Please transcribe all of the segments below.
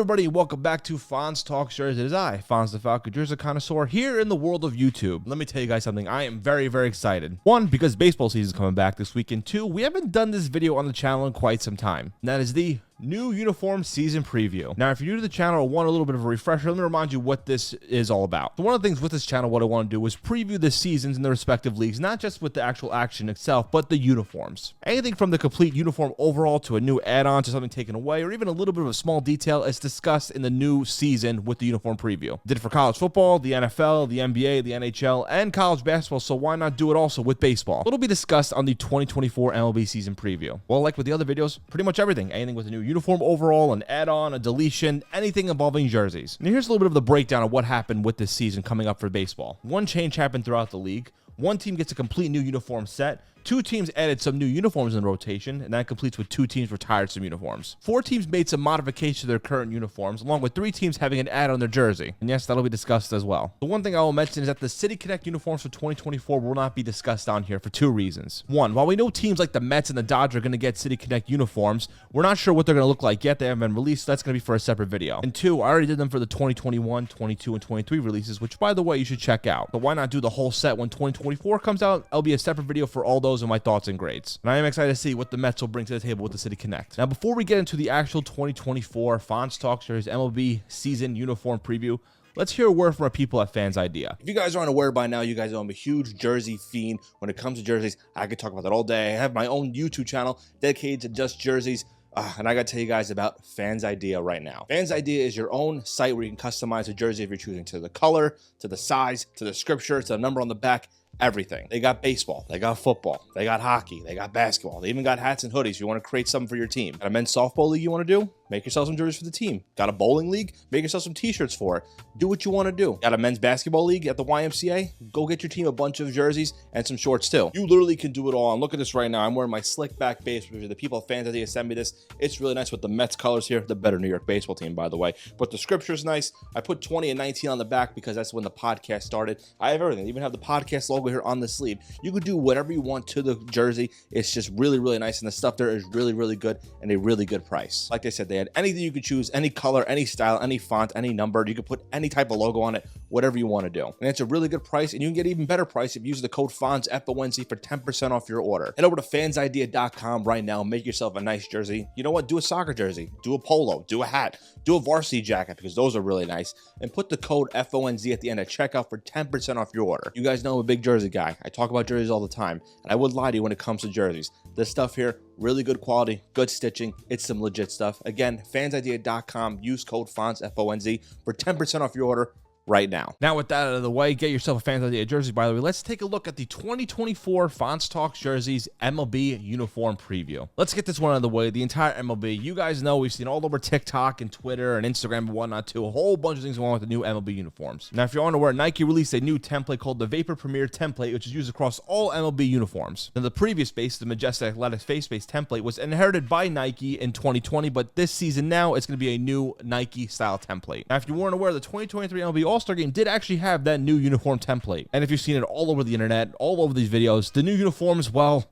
everybody, and welcome back to Fonz Talks Jerseys. It is I, Fonz the Falcon Jersey Connoisseur, here in the world of YouTube. Let me tell you guys something. I am very, very excited. One, because baseball season is coming back this weekend. Two, we haven't done this video on the channel in quite some time. And that is the new uniform season preview. Now, if you're new to the channel or want a little bit of a refresher, let me remind you what this is all about. So one of the things with this channel, what I want to do is preview the seasons in the respective leagues, not just with the actual action itself, but the uniforms. Anything from the complete uniform overall to a new add-on to something taken away, or even a little bit of a small detail is discussed in the new season with the uniform preview. Did it for college football, the NFL, the NBA, the NHL, and college basketball, so why not do it also with baseball? It'll be discussed on the 2024 MLB season preview. Well, like with the other videos, pretty much everything. Anything with a new uniform overall, an add-on, a deletion, anything involving jerseys. And here's a little bit of the breakdown of what happened with this season coming up for baseball. One change happened throughout the league. One team gets a complete new uniform set. Two teams added some new uniforms in rotation, and that completes with two teams retired some uniforms. Four teams made some modifications to their current uniforms, along with three teams having an add on their jersey. And yes, that'll be discussed as well. The one thing I will mention is that the City Connect uniforms for 2024 will not be discussed on here for two reasons. One, while we know teams like the Mets and the Dodgers are going to get City Connect uniforms, we're not sure what they're going to look like yet. They haven't been released, so that's going to be for a separate video. And two, I already did them for the 2021, 22, and 23 releases, which, by the way, you should check out. But why not do the whole set when 2024 comes out? It'll be a separate video for all those and my thoughts and grades. And I am excited to see what the Mets will bring to the table with the City Connect. Now, before we get into the actual 2024 Fonz Talks Jerseys MLB season uniform preview, let's hear a word from our people at Fans Idea. If you guys aren't aware by now, you guys know I'm a huge jersey fiend. When it comes to jerseys, I could talk about that all day. I have my own YouTube channel dedicated to just jerseys. And I got to tell you guys about Fans Idea right now. Fans Idea is your own site where you can customize a jersey if you're choosing to the color, to the size, to the scripture, to the number on the back. Everything. They got baseball, they got football, they got hockey, they got basketball, they even got hats and hoodies if you want to create something for your team. Got a men's softball league you want to do? Make yourself some jerseys for the team. Got a bowling league? Make yourself some t-shirts for it. Do what you want to do. Got a men's basketball league at the YMCA? Go get your team a bunch of jerseys and some shorts too. You literally can do it all. And look at this right now. I'm wearing my slick back base. The people at Fans Idea sent me this. It's really nice with the Mets colors here. The better New York baseball team, by the way. But the scripture is nice. I put 20 and 19 on the back because that's when the podcast started. I have everything. I even have the podcast logo here on the sleeve. You could do whatever you want to the jersey. It's just really, really nice. And the stuff there is really, really good and a really good price. Like I said, they had anything you could choose, any color, any style, any font, any number. You could put any type of logo on it, whatever you want to do. And it's a really good price. And you can get even better price if you use the code FONZ, FONZ, for 10% off your order. Head over to fansidea.com right now. Make yourself a nice jersey. You know what? Do a soccer jersey. Do a polo. Do a hat. Do a varsity jacket because those are really nice. And put the code FONZ at the end at checkout for 10% off your order. You guys know I'm a big jersey guy. I talk about jerseys all the time, and I would lie to you when it comes to jerseys. This stuff here, really good quality, good stitching. It's some legit stuff. Again, fansidea.com. Use code FONZ, FONZ, for 10% off your order right now. Now, with that out of the way, get yourself a Fans Idea jersey. By the way, let's take a look at the 2024 Fonz Talks Jerseys MLB Uniform Preview. Let's get this one out of the way. The entire MLB, you guys know we've seen all over TikTok and Twitter and Instagram and whatnot too. A whole bunch of things going on with the new MLB uniforms. Now, if you're unaware, Nike released a new template called the Vapor Premier template, which is used across all MLB uniforms. Now, the previous base, the Majestic Athletic Face Base template, was inherited by Nike in 2020, but this season now it's going to be a new Nike style template. Now, if you weren't aware, the 2023 MLB All-Star Game did actually have that new uniform template. And if you've seen it all over the internet, all over these videos, the new uniforms, well,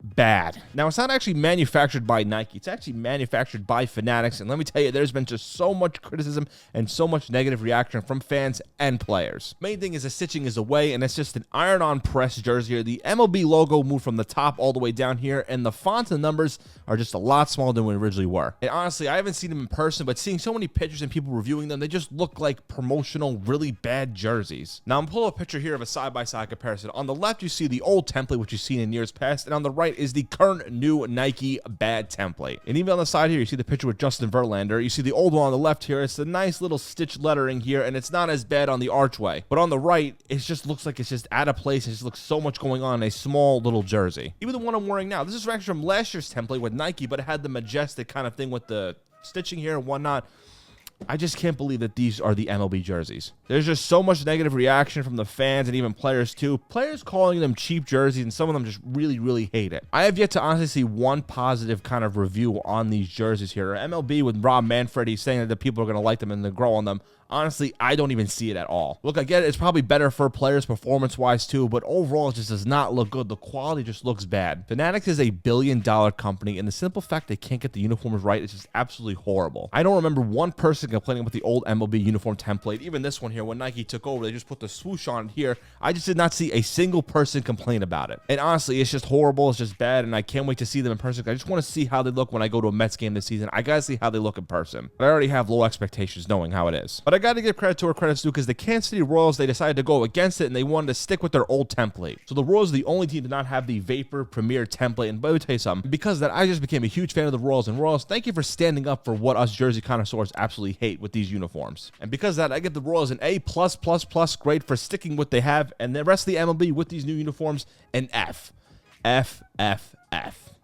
bad. Now, it's not actually manufactured by Nike. It's actually manufactured by Fanatics. And let me tell you, there's been just so much criticism and so much negative reaction from fans and players. Main thing is the stitching is away, and it's just an iron-on press jersey here. The MLB logo moved from the top all the way down here, and the font and numbers are just a lot smaller than we originally were. And honestly, I haven't seen them in person, but seeing so many pictures and people reviewing them, they just look like promotional, really bad jerseys. Now, I'm pulling a picture here of a side-by-side comparison. On the left, you see the old template, which you've seen in years past, and on the right is the current new Nike bad template. And even on the side here, you see the picture with Justin Verlander. You see the old one on the left here. It's a nice little stitched lettering here, and it's not as bad on the archway. But on the right, it just looks like it's just out of place. It just looks so much going on in a small little jersey. Even the one I'm wearing now, this is actually from last year's template with Nike, but it had the majestic kind of thing with the stitching here and whatnot. I just can't believe that these are the MLB jerseys. There's just so much negative reaction from the fans and even players too. Players calling them cheap jerseys, and some of them just really, really hate it. I have yet to honestly see one positive kind of review on these jerseys here. MLB with Rob Manfred, he's saying that the people are going to like them and they're growing them. Honestly, I don't even see it at all. Look, I get it. It's probably better for players performance-wise too, but overall, it just does not look good. The quality just looks bad. Fanatics is a billion-dollar company, and the simple fact they can't get the uniforms right is just absolutely horrible. I don't remember one person complaining about the old MLB uniform template. Even this one here, when Nike took over, they just put the swoosh on it here. I just did not see a single person complain about it. And honestly, it's just horrible. It's just bad, and I can't wait to see them in person. I just want to see how they look when I go to a Mets game this season. I got to see how they look in person. But I already have low expectations knowing how it is. But I got to give credit to where credit's due, because the Kansas City Royals, they decided to go against it and they wanted to stick with their old template. So the Royals are the only team to not have the Vapor Premier template. And let me tell you something, because of that, I just became a huge fan of the Royals. And Royals, thank you for standing up for what us jersey connoisseurs absolutely hate with these uniforms. And because of that, I give the Royals an A+++ grade for sticking what they have, and the rest of the MLB with these new uniforms an F.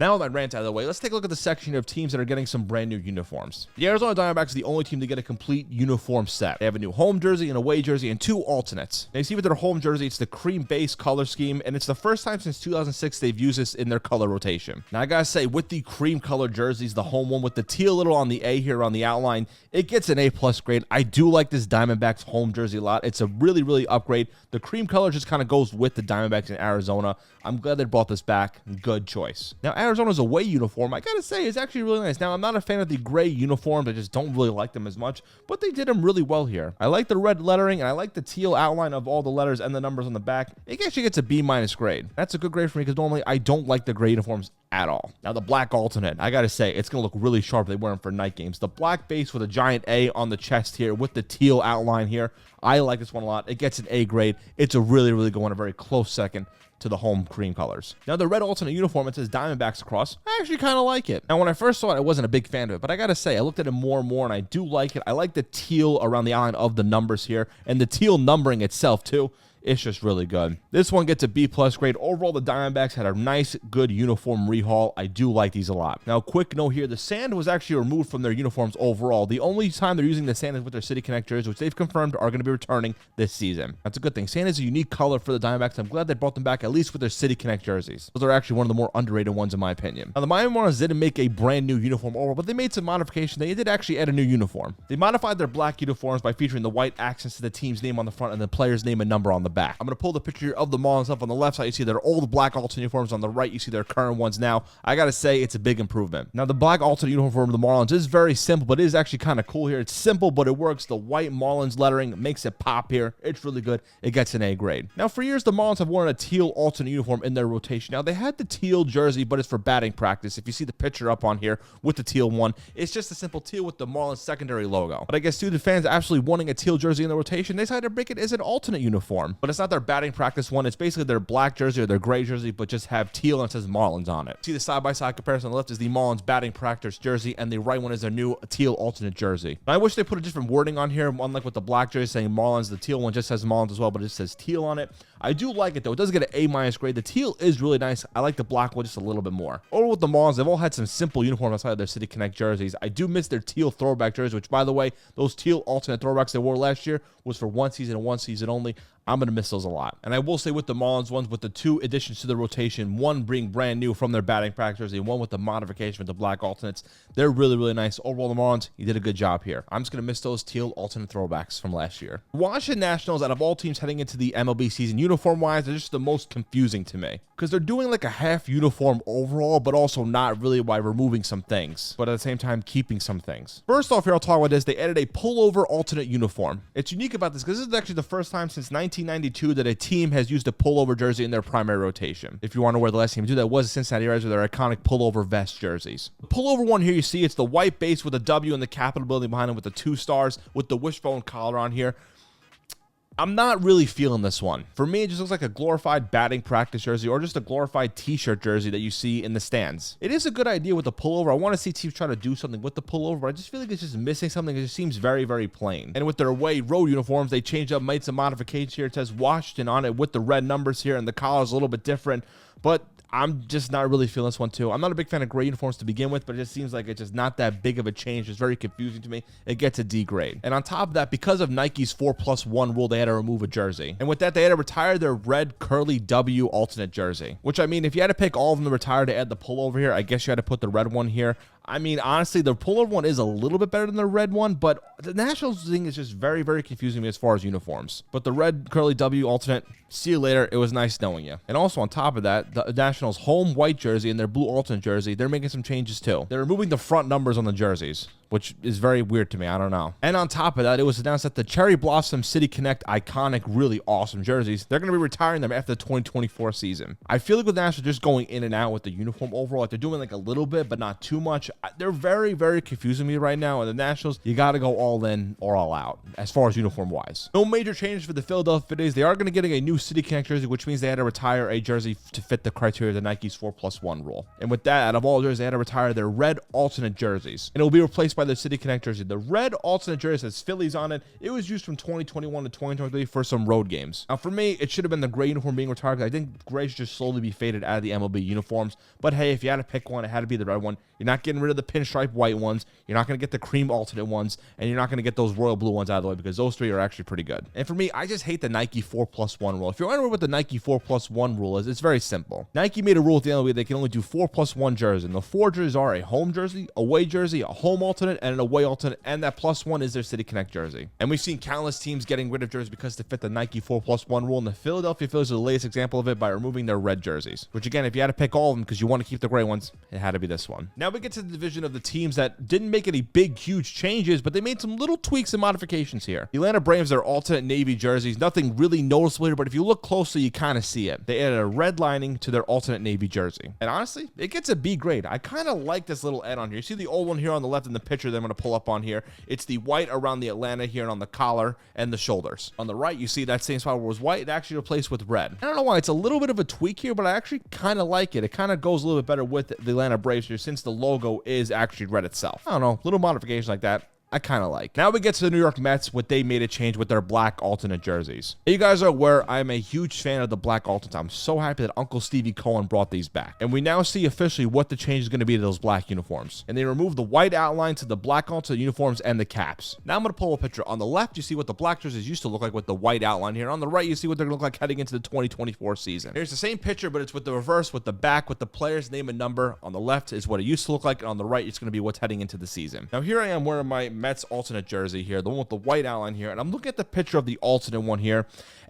Now with my rant out of the way, let's take a look at the section of teams that are getting some brand new uniforms. The Arizona Diamondbacks are the only team to get a complete uniform set. They have a new home jersey, an away jersey, and 2 alternates. Now you see with their home jersey, it's the cream base color scheme, and it's the first time since 2006 they've used this in their color rotation. Now I gotta say, with the cream color jerseys, the home one with the teal little on the A here on the outline, it gets an A+ grade. I do like this Diamondbacks home jersey a lot. It's a really, really upgrade. The cream color just kind of goes with the Diamondbacks in Arizona. I'm glad they brought this back. Good choice. Now Arizona's away uniform, I gotta say, is actually really nice. Now I'm not a fan of the gray uniforms. I just don't really like them as much, but they did them really well here. I like the red lettering, and I like the teal outline of all the letters and the numbers on the back. It actually gets a B- grade. That's a good grade for me, because normally I don't like the gray uniforms at all. Now the black alternate, I gotta say, it's gonna look really sharp if they wear them for night games. The black base with a giant A on the chest here with the teal outline here, I like this one a lot. It gets an A grade. It's a really, really good one, a very close second to the home cream colors. Now the red alternate uniform, it says Diamondbacks across. I actually kind of like it. Now when I first saw it, I wasn't a big fan of it, but I gotta say, I looked at it more and more, and I do like it. I like the teal around the outline of the numbers here, and the teal numbering itself too. It's just really good. This one gets a B+ grade. Overall, the Diamondbacks had a nice, good uniform rehaul. I do like these a lot. Now, quick note here, the sand was actually removed from their uniforms overall. The only time they're using the sand is with their City Connect jerseys, which they've confirmed are going to be returning this season. That's a good thing. Sand is a unique color for the Diamondbacks. I'm glad they brought them back, at least with their City Connect jerseys. Those are actually one of the more underrated ones in my opinion. Now, the Miami Marlins didn't make a brand new uniform overall, but they made some modification. They did actually add a new uniform. They modified their black uniforms by featuring the white accents to the team's name on the front and the player's name and number on the back. I'm going to pull the picture of the Marlins up on the left side. You see their old black alternate uniforms. On the right, you see their current ones now. I gotta say, it's a big improvement. Now the black alternate uniform of the Marlins is very simple, but it is actually kind of cool here. It's simple, but it works. The white Marlins lettering makes it pop here. It's really good. It gets an A grade. Now for years, the Marlins have worn a teal alternate uniform in their rotation. Now they had the teal jersey, but it's for batting practice. If you see the picture up on here with the teal one, it's just a simple teal with the Marlins secondary logo. But I guess due to fans absolutely wanting a teal jersey in the rotation, they decided to break it as an alternate uniform. But it's not their batting practice one. It's basically their black jersey or their gray jersey, but just have teal and it says Marlins on it. See the side-by-side comparison on the left is the Marlins batting practice jersey, and the right one is their new teal alternate jersey. Now, I wish they put a different wording on here, unlike with the black jersey saying Marlins. The teal one just says Marlins as well, but it just says teal on it. I do like it though. It does get an A- grade. The teal is really nice. I like the black one just a little bit more. Over with the Marlins, they've all had some simple uniforms outside of their City Connect jerseys. I do miss their teal throwback jerseys, which, by the way, those teal alternate throwbacks they wore last year was for one season and one season only. I'm going to miss those a lot. And I will say with the Marlins ones, with the 2 additions to the rotation, one being brand new from their batting practice jersey, and one with the modification with the black alternates, they're really, really nice. Overall, the Marlins, you did a good job here. I'm just going to miss those teal alternate throwbacks from last year. Washington Nationals, out of all teams heading into the MLB season, uniform-wise, they're just the most confusing to me, because they're doing like a half uniform overall, but also not really, by removing some things, but at the same time keeping some things. First off here, I'll talk about this. They added a pullover alternate uniform. It's unique about this because this is actually the first time since 1992 that a team has used a pullover jersey in their primary rotation. If you want to know where the last team to do that was, the Cincinnati Reds with their iconic pullover vest jerseys. The pullover one here, you see it's the white base with a W and the Capitol building behind it with the 2 stars with the wishbone collar on here. I'm not really feeling this one. For me, it just looks like a glorified batting practice jersey or just a glorified t-shirt jersey that you see in the stands. It is a good idea with the pullover. I want to see teams try to do something with the pullover, but I just feel like it's just missing something. It just seems very, very plain. And with their away road uniforms, they changed up, made some modifications here. It says Washington on it with the red numbers here, and the collar is a little bit different. But I'm just not really feeling this one too. I'm not a big fan of gray uniforms to begin with, but it just seems like it's just not that big of a change. It's very confusing to me. It gets a D grade. And on top of that, because of Nike's 4+1 rule, they had to remove a jersey. And with that, they had to retire their red curly W alternate jersey, which, I mean, if you had to pick all of them to retire to add the pullover here, I guess you had to put the red one here. I mean, honestly, the pullover one is a little bit better than the red one, but the Nationals thing is just very, very confusing me as far as uniforms. But the red curly W alternate, see you later. It was nice knowing you. And also on top of that, the Nationals home white jersey and their blue alternate jersey, they're making some changes too. They're removing the front numbers on the jerseys, which is very weird to me. I don't know. And on top of that, it was announced that the Cherry Blossom City Connect iconic, really awesome jerseys, they're going to be retiring them after the 2024 season. I feel like with the Nationals just going in and out with the uniform overall, like they're doing like a little bit, but not too much. They're very, very confusing me right now. And the Nationals, you got to go all in or all out as far as uniform wise. No major changes for the Philadelphia Phillies. They are going to get a new City Connect jersey, which means they had to retire a jersey to fit the criteria of the Nike's 4+1 rule. And with that, out of all jerseys, they had to retire their red alternate jerseys, and it will be replaced by the City Connect jersey. The red alternate jersey has Phillies on it. It was used from 2021 to 2023 for some road games. Now, for me, it should have been the gray uniform being retired. I think gray should just slowly be faded out of the MLB uniforms. But hey, if you had to pick one, it had to be the red one. You're not getting rid of the pinstripe white ones. You're not going to get the cream alternate ones, and you're not going to get those royal blue ones out of the way, because those three are actually pretty good. And for me, I just hate the Nike 4+1 rule. If you're wondering what the Nike 4+1 rule is, it's very simple. Nike made a rule at the MLB they can only do 4+1 jerseys, and the 4 jerseys are a home jersey, away jersey, a home alternate, and an away alternate, and that +1 is their City Connect jersey. And we've seen countless teams getting rid of jerseys because they fit the Nike 4+1 rule, and the Philadelphia Phillies are the latest example of it by removing their red jerseys, which again, if you had to pick all of them because you want to keep the gray ones, it had to be this one. Now we get to the division of the teams that didn't make any big, huge changes, but they made some little tweaks and modifications here. The Atlanta Braves, their alternate navy jerseys, nothing really noticeable here, but if you look closely, you kind of see it. They added a red lining to their alternate navy jersey. And honestly, it gets a B grade. I kind of like this little add-on here. You see the old one here on the left in the picture that I'm going to pull up on here. It's the white around the Atlanta here and on the collar and the shoulders. On the right, you see that same spot where it was white, it actually replaced with red. I don't know why. It's a little bit of a tweak here, but I actually kind of like it. It kind of goes a little bit better with the Atlanta Braves here since the logo is actually red itself. I don't know, little modifications like that I kind of like. Now we get to the New York Mets, what they made a change with their black alternate jerseys. You guys are aware I'm a huge fan of the black alternates. I'm so happy that Uncle Stevie Cohen brought these back. And we now see officially what the change is going to be to those black uniforms. And they removed the white outline to the black alternate uniforms and the caps. Now I'm going to pull a picture. On the left, you see what the black jerseys used to look like with the white outline here. On the right, you see what they're going to look like heading into the 2024 season. Here's the same picture, but it's with the reverse, with the back, with the player's name and number. On the left is what it used to look like, and on the right, it's going to be what's heading into the season. Now here I am wearing my Mets alternate jersey here, the one with the white outline here, and I'm looking at the picture of the alternate one here,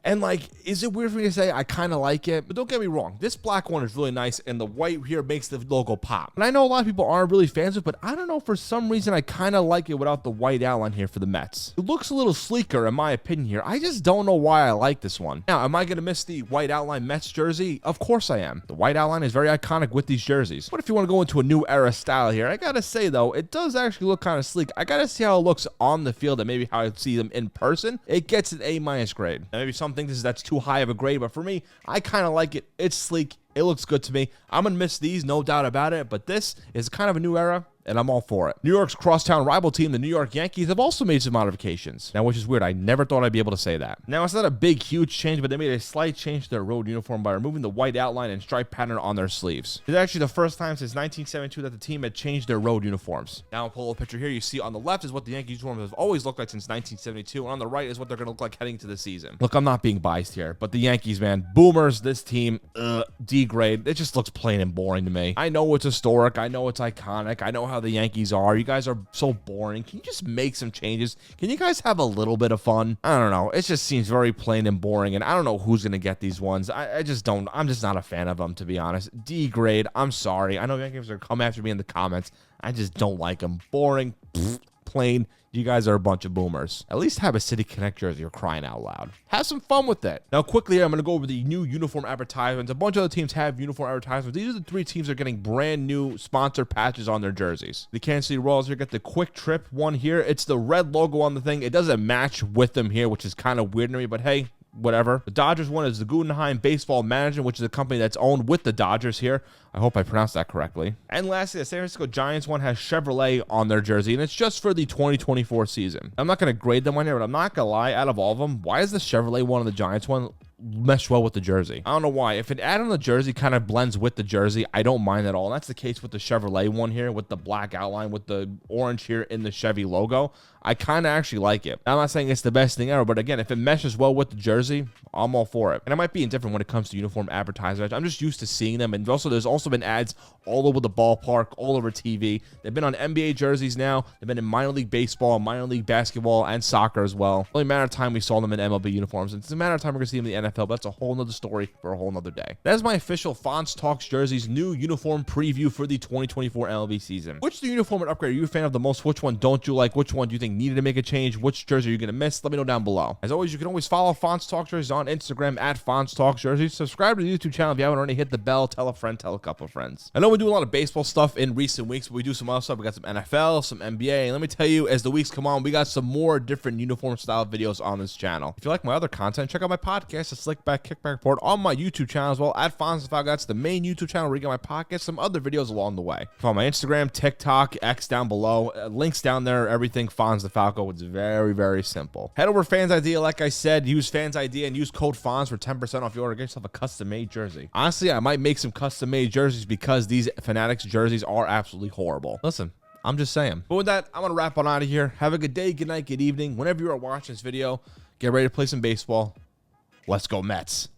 and like, is it weird for me to say I kind of like it? But don't get me wrong, this black one is really nice, and the white here makes the logo pop. And I know a lot of people aren't really fans of it, but I don't know, for some reason I kind of like it without the white outline here for the Mets. It looks a little sleeker in my opinion here. I just don't know why I like this one. Now, am I going to miss the white outline Mets jersey? Of course I am. The white outline is very iconic with these jerseys. But if you want to go into a new era style here, I gotta say though, it does actually look kind of sleek. I gotta see how it looks on the field and maybe how I see them in person. It gets an A- grade. Now, maybe some think that's too high of a grade, but for me, I kind of like it. It's sleek. It looks good to me. I'm going to miss these, no doubt about it, but this is kind of a new era, and I'm all for it. New York's crosstown rival team, the New York Yankees, have also made some modifications. Now, which is weird. I never thought I'd be able to say that. Now, it's not a big, huge change, but they made a slight change to their road uniform by removing the white outline and stripe pattern on their sleeves. It's actually the first time since 1972 that the team had changed their road uniforms. Now, I'll pull a picture here. You see on the left is what the Yankees uniforms have always looked like since 1972, and on the right is what they're going to look like heading to the season. Look, I'm not being biased here, but the Yankees, man, boomers, this team, D grade. It just looks plain and boring to me. I know it's historic. I know it's iconic. I know how the Yankees are. You guys are so boring. Can you just make some changes? Can you guys have a little bit of fun? I don't know. It just seems very plain and boring, and I don't know who's going to get these ones. I just don't. I'm just not a fan of them, to be honest. D grade. I'm sorry. I know Yankees are going to come after me in the comments. I just don't like them. Boring. Plain. You guys are a bunch of boomers. At least have a City Connect jersey, you're crying out loud. Have some fun with it. Now, quickly here, I'm going to go over the new uniform advertisements. A bunch of other teams have uniform advertisements. These are the 3 teams that are getting brand new sponsor patches on their jerseys. The Kansas City Royals here get the Quick Trip one here. It's the red logo on the thing. It doesn't match with them here, which is kind of weird to me, but hey, whatever. The Dodgers one is the Guggenheim Baseball Management, which is a company that's owned with the Dodgers here. I hope I pronounced that correctly. And lastly, the San Francisco Giants one has Chevrolet on their jersey, and it's just for the 2024 season. I'm not going to grade them on here, but I'm not going to lie, out of all of them, why is the Chevrolet one and the Giants one mesh well with the jersey. I don't know why. If an ad on the jersey kind of blends with the jersey, I don't mind at all. And that's the case with the Chevrolet one here, with the black outline, with the orange here in the Chevy logo. I kind of actually like it. I'm not saying it's the best thing ever, but again, if it meshes well with the jersey, I'm all for it. And it might be indifferent when it comes to uniform advertising. I'm just used to seeing them. And also, there's also been ads all over the ballpark, all over TV. They've been on NBA jerseys now. They've been in minor league baseball, minor league basketball, and soccer as well. It's only a matter of time we saw them in MLB uniforms. It's a matter of time we're going to see them in the NFL, but that's a whole nother story for a whole nother day. That is my official Fonz Talks Jerseys new uniform preview for the 2024 MLB season. Which the uniform and upgrade are you a fan of the most? Which one don't you like? Which one do you think needed to make a change? Which jersey are you going to miss? Let me know down below. As always, you can always follow Fonz Talks Jerseys on Instagram at Fonz Talks Jerseys. Subscribe to the YouTube channel if you haven't already. Hit the bell. Tell a friend. Tell a couple of friends. I know we do a lot of baseball stuff in recent weeks, but we do some other stuff. We got some NFL, some NBA. And let me tell you, as the weeks come on, we got some more different uniform style videos on this channel. If you like my other content, check out my podcast, The Slick Back Kickback Report, on my YouTube channel as well, at Fonz Falco. That's the main YouTube channel where you get my podcast, some other videos along the way. Follow my Instagram, TikTok, X down below. Links down there, everything Fonz the Falco. It's very, very simple. Head over to Fans Idea, like I said, use Fans Idea and use code Fonz for 10% off your order. Get yourself a custom-made jersey. Honestly, I might make some custom-made jerseys because these Fanatics jerseys are absolutely horrible. Listen, I'm just saying. But with that, I'm going to wrap on out of here. Have a good day, good night, good evening. Whenever you are watching this video, get ready to play some baseball. Let's go Mets.